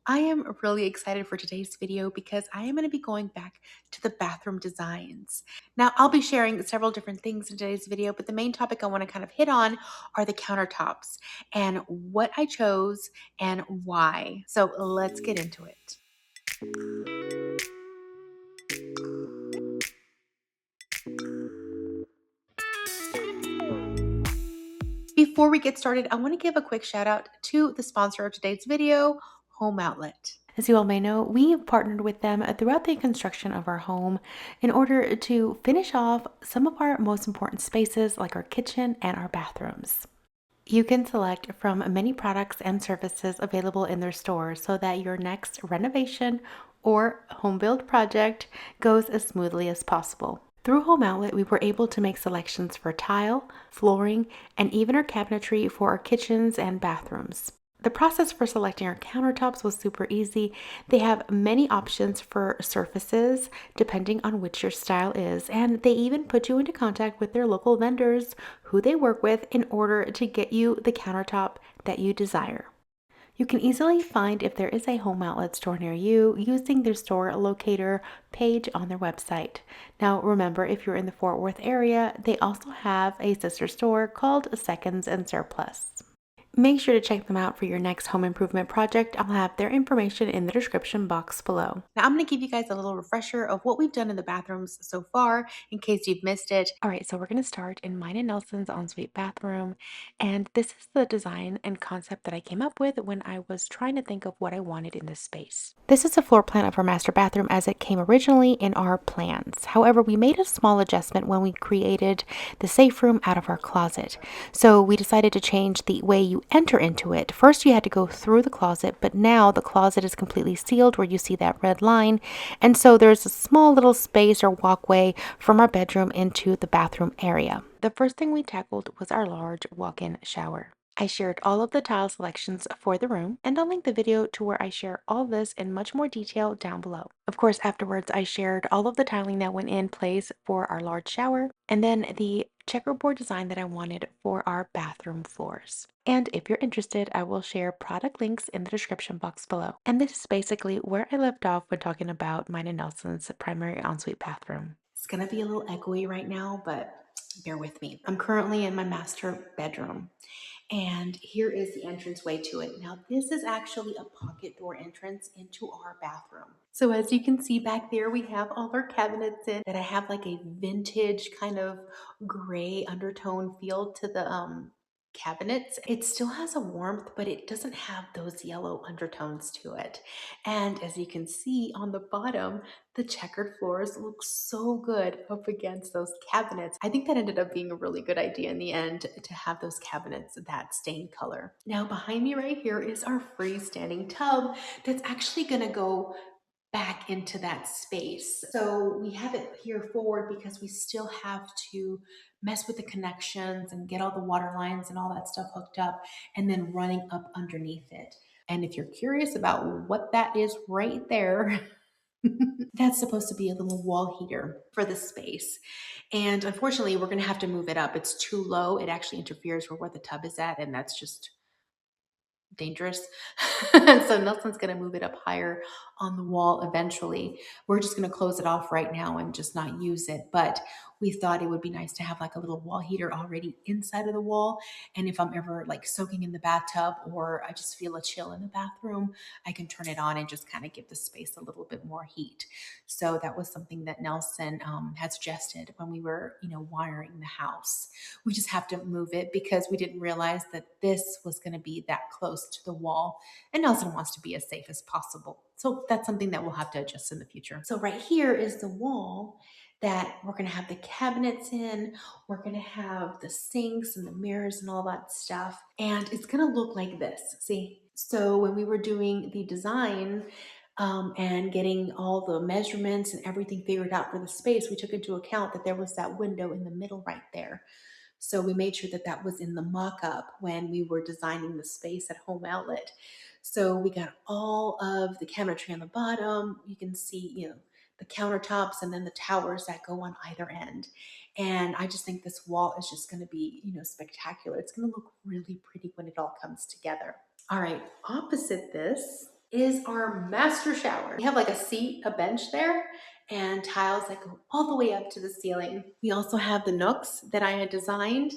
I am really excited for today's video because I am going to be going back to the bathroom designs. Now, I'll be sharing several different things in today's video, but the main topic I want to kind of hit on are the countertops and what I chose and why. So let's get into it. Before we get started, I want to give a quick shout out to the sponsor of today's video, Home Outlet. As you all may know, we have partnered with them throughout the construction of our home in order to finish off some of our most important spaces like our kitchen and our bathrooms. You can select from many products and services available in their store so that your next renovation or home build project goes as smoothly as possible. Through Home Outlet, we were able to make selections for tile, flooring, and even our cabinetry for our kitchens and bathrooms. The process for selecting our countertops was super easy. They have many options for surfaces depending on which your style is, and they even put you into contact with their local vendors who they work with in order to get you the countertop that you desire. You can easily find if there is a Home Outlet store near you using their store locator page on their website. Now, remember, if you're in the Fort Worth area, they also have a sister store called Seconds and Surplus. Make sure to check them out for your next home improvement project. I'll have their information in the description box below. Now, I'm going to give you guys a little refresher of what we've done in the bathrooms so far in case you've missed it. All right, so we're going to start in mine and Nelson's ensuite bathroom. And this is the design and concept that I came up with when I was trying to think of what I wanted in this space. This is a floor plan of our master bathroom as it came originally in our plans. However, we made a small adjustment when we created the safe room out of our closet. So we decided to change the way you enter into it. First, you had to go through the closet, but now the closet is completely sealed where you see that red line. And so there's a small little space or walkway from our bedroom into the bathroom area. The first thing we tackled was our large walk-in shower. I shared all of the tile selections for the room, and I'll link the video to where I share all this in much more detail down below. Of course, afterwards, I shared all of the tiling that went in place for our large shower, and then the checkerboard design that I wanted for our bathroom floors. And if you're interested, I will share product links in the description box below. And this is basically where I left off when talking about mine and Nelson's primary ensuite bathroom. It's gonna be a little echoey right now, but bear with me. I'm currently in my master bedroom. And here is the entranceway to it. Now, this is actually a pocket door entrance into our bathroom. So as you can see back there, we have all our cabinets in that I have like a vintage kind of gray undertone feel to the cabinets. It still has a warmth, but it doesn't have those yellow undertones to it. And as you can see on the bottom, the checkered floors look so good up against those cabinets. I think that ended up being a really good idea in the end to have those cabinets that stained color. Now behind me right here is our freestanding tub that's actually gonna go back into that space. So we have it here forward because we still have to mess with the connections and get all the water lines and all that stuff hooked up and then running up underneath it. And if you're curious about what that is right there, that's supposed to be a little wall heater for the space. And unfortunately, we're going to have to move it up. It's too low. It actually interferes with where the tub is at, and that's just dangerous. So Nelson's going to move it up higher on the wall eventually. We're just going to close it off right now and just not use it. But we thought it would be nice to have like a little wall heater already inside of the wall. And if I'm ever like soaking in the bathtub or I just feel a chill in the bathroom, I can turn it on and just kind of give the space a little bit more heat. So that was something that Nelson had suggested when we were, wiring the house. We just have to move it because we didn't realize that this was going to be that close to the wall. And Nelson wants to be as safe as possible. So that's something that we'll have to adjust in the future. So right here is the wall that we're going to have the cabinets in. We're going to have the sinks and the mirrors and all that stuff. And it's going to look like this. See? So when we were doing the design, and getting all the measurements and everything figured out for the space, we took into account that there was that window in the middle right there. So we made sure that that was in the mock-up when we were designing the space at Home Outlet. So we got all of the cabinetry on the bottom. You can see, the countertops and then the towers that go on either end. And I just think this wall is just going to be, spectacular. It's going to look really pretty when it all comes together. All right, opposite this is our master shower. We have like a seat, a bench there, and tiles that go all the way up to the ceiling. We also have the nooks that I had designed,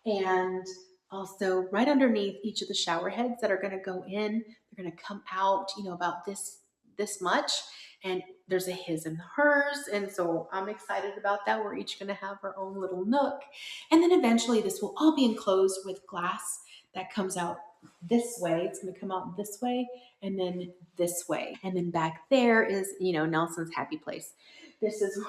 and also right underneath each of the shower heads that are going to go in, they're going to come out, about this much, and there's a his and hers, and so I'm excited about that. We're each going to have our own little nook, and then eventually this will all be enclosed with glass that comes out this way. It's going to come out this way and then this way. And then back there is, Nelson's happy place. This is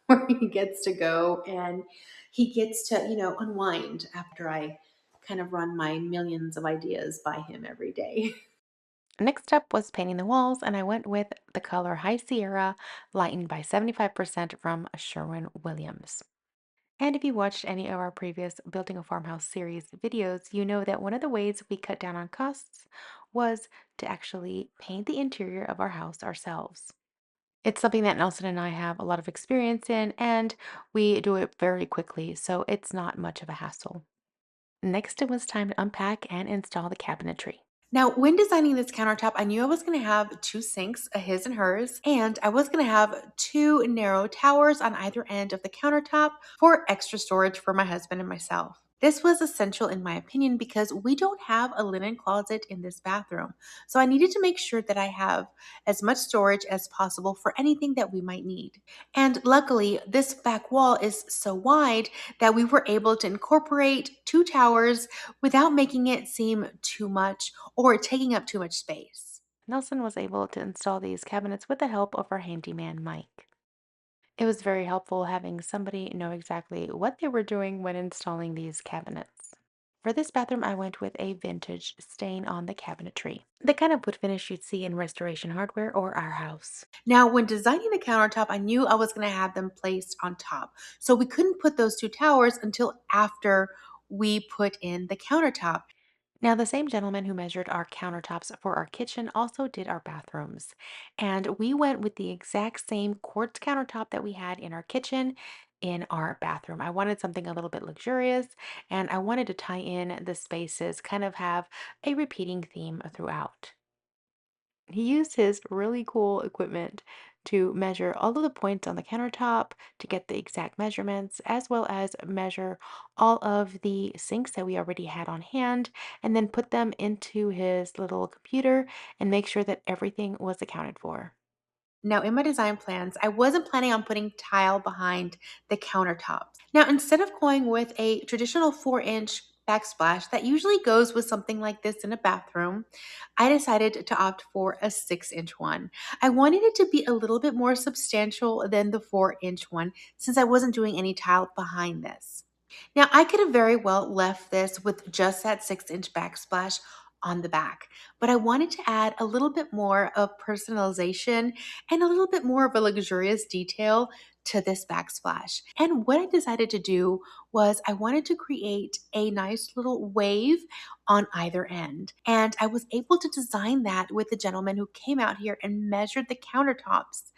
where he gets to go and he gets to, unwind after I kind of run my millions of ideas by him every day. Next up was painting the walls, and I went with the color High Sierra, lightened by 75% from Sherwin-Williams. And if you watched any of our previous Building a Farmhouse series videos, you know that one of the ways we cut down on costs was to actually paint the interior of our house ourselves. It's something that Nelson and I have a lot of experience in, and we do it very quickly, so it's not much of a hassle. Next, it was time to unpack and install the cabinetry. Now, when designing this countertop, I knew I was going to have two sinks, a his and hers, and I was going to have two narrow towers on either end of the countertop for extra storage for my husband and myself. This was essential in my opinion because we don't have a linen closet in this bathroom. So I needed to make sure that I have as much storage as possible for anything that we might need. And luckily, this back wall is so wide that we were able to incorporate two towers without making it seem too much or taking up too much space. Nelson was able to install these cabinets with the help of our handyman, Mike. It was very helpful having somebody know exactly what they were doing when installing these cabinets. For this bathroom, I went with a vintage stain on the cabinetry, the kind of wood finish you'd see in restoration hardware or our house. Now, when designing the countertop, I knew I was going to have them placed on top. So we couldn't put those two towers until after we put in the countertop. Now, the same gentleman who measured our countertops for our kitchen also did our bathrooms. And we went with the exact same quartz countertop that we had in our kitchen in our bathroom. I wanted something a little bit luxurious and I wanted to tie in the spaces, kind of have a repeating theme throughout. He used his really cool equipment to measure all of the points on the countertop to get the exact measurements, as well as measure all of the sinks that we already had on hand, and then put them into his little computer and make sure that everything was accounted for. Now, in my design plans, I wasn't planning on putting tile behind the countertops. Now, instead of going with a traditional 4-inch backsplash that usually goes with something like this in a bathroom, I decided to opt for a 6-inch one. I wanted it to be a little bit more substantial than the 4-inch one since I wasn't doing any tile behind this. Now, I could have very well left this with just that 6-inch backsplash on the back, but I wanted to add a little bit more of personalization and a little bit more of a luxurious detail to this backsplash. And what I decided to do was I wanted to create a nice little wave on either end. And I was able to design that with the gentleman who came out here and measured the countertops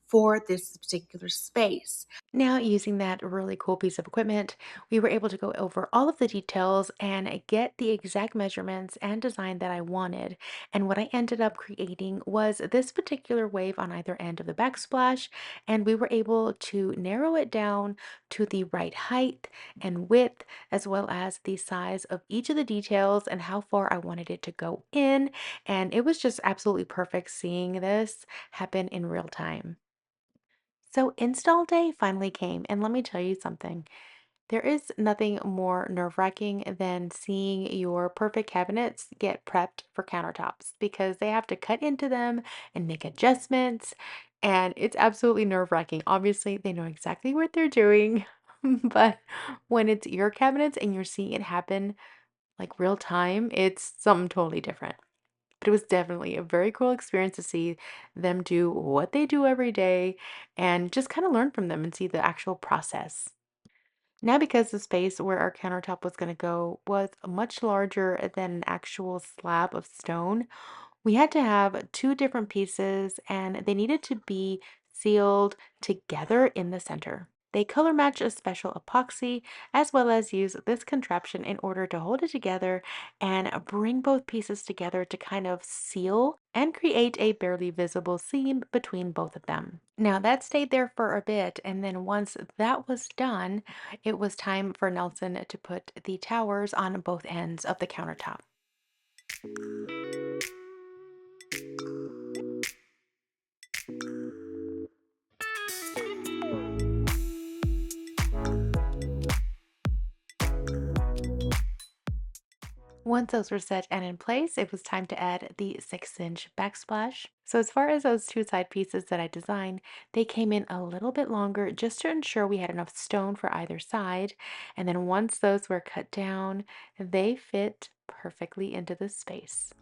for this particular space. Now, using that really cool piece of equipment, we were able to go over all of the details and get the exact measurements and design that I wanted. And what I ended up creating was this particular wave on either end of the backsplash, and we were able to narrow it down to the right height and width, as well as the size of each of the details and how far I wanted it to go in. And it was just absolutely perfect seeing this happen in real time. So install day finally came, and let me tell you something. There is nothing more nerve-wracking than seeing your perfect cabinets get prepped for countertops because they have to cut into them and make adjustments, and it's absolutely nerve-wracking. Obviously, they know exactly what they're doing, but when it's your cabinets and you're seeing it happen like real time, it's something totally different. But it was definitely a very cool experience to see them do what they do every day and just kind of learn from them and see the actual process. Now, because the space where our countertop was going to go was much larger than an actual slab of stone, we had to have two different pieces and they needed to be sealed together in the center. They color match a special epoxy as well as use this contraption in order to hold it together and bring both pieces together to kind of seal and create a barely visible seam between both of them. Now that stayed there for a bit, and then once that was done, it was time for Nelson to put the towers on both ends of the countertop. Once those were set and in place, it was time to add the 6-inch backsplash. So as far as those two side pieces that I designed, they came in a little bit longer just to ensure we had enough stone for either side. And then once those were cut down, they fit perfectly into the space.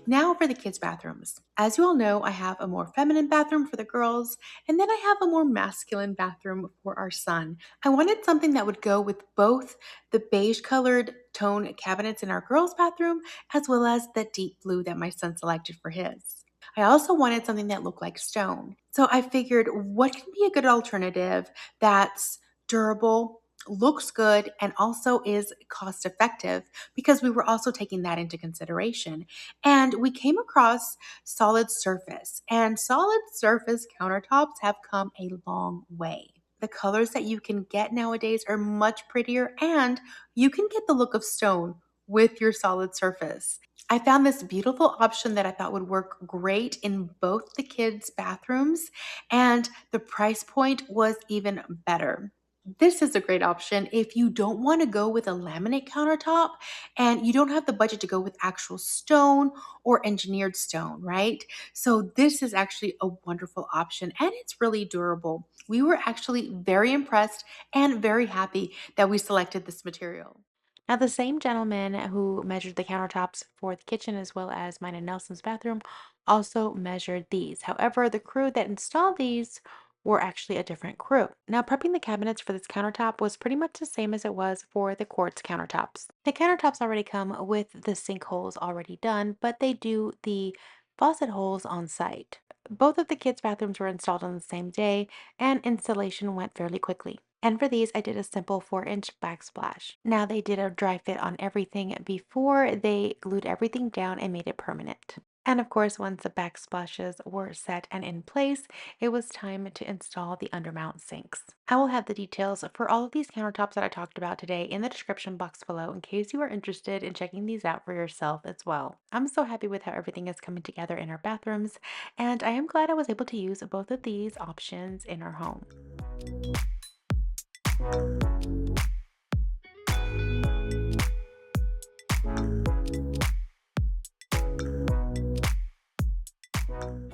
Now for the kids' bathrooms. As you all know, I have a more feminine bathroom for the girls, and then I have a more masculine bathroom for our son. I wanted something that would go with both the beige colored tone cabinets in our girls' bathroom, as well as the deep blue that my son selected for his. I also wanted something that looked like stone. So I figured what can be a good alternative that's durable, looks good, and also is cost effective, because we were also taking that into consideration. And we came across solid surface, and solid surface countertops have come a long way. The colors that you can get nowadays are much prettier, and you can get the look of stone with your solid surface. I found this beautiful option that I thought would work great in both the kids' bathrooms, and the price point was even better. This is a great option if you don't want to go with a laminate countertop and you don't have the budget to go with actual stone or engineered stone, right? So, this is actually a wonderful option and it's really durable. We were actually very impressed and very happy that we selected this material. Now, the same gentleman who measured the countertops for the kitchen as well as mine and Nelson's bathroom also measured these. However, the crew that installed these were actually a different crew. Now, prepping the cabinets for this countertop was pretty much the same as it was for the quartz countertops. The countertops already come with the sink holes already done, but they do the faucet holes on site. Both of the kids' bathrooms were installed on the same day, and installation went fairly quickly. And for these, I did a simple 4-inch backsplash. Now, they did a dry fit on everything before they glued everything down and made it permanent. And of course, once the backsplashes were set and in place, it was time to install the undermount sinks. I will have the details for all of these countertops that I talked about today in the description box below in case you are interested in checking these out for yourself as well. I'm so happy with how everything is coming together in our bathrooms, and I am glad I was able to use both of these options in our home.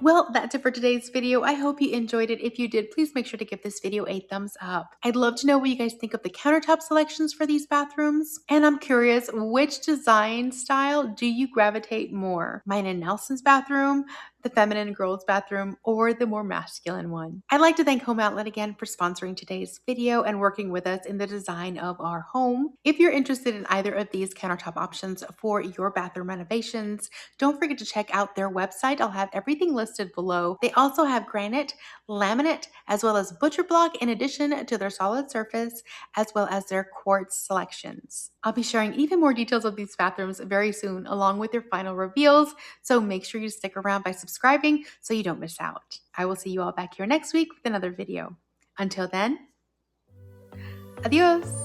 Well, that's it for today's video. I hope you enjoyed it. If you did, please make sure to give this video a thumbs up. I'd love to know what you guys think of the countertop selections for these bathrooms. And I'm curious, which design style do you gravitate more? Mine and Nelson's bathroom, the feminine girls' bathroom, or the more masculine one? I'd like to thank Home Outlet again for sponsoring today's video and working with us in the design of our home. If you're interested in either of these countertop options for your bathroom renovations, don't forget to check out their website. I'll have everything listed below. They also have granite, laminate, as well as butcher block in addition to their solid surface, as well as their quartz selections. I'll be sharing even more details of these bathrooms very soon, along with their final reveals, so make sure you stick around by subscribing so you don't miss out. I will see you all back here next week with another video. Until then, adios!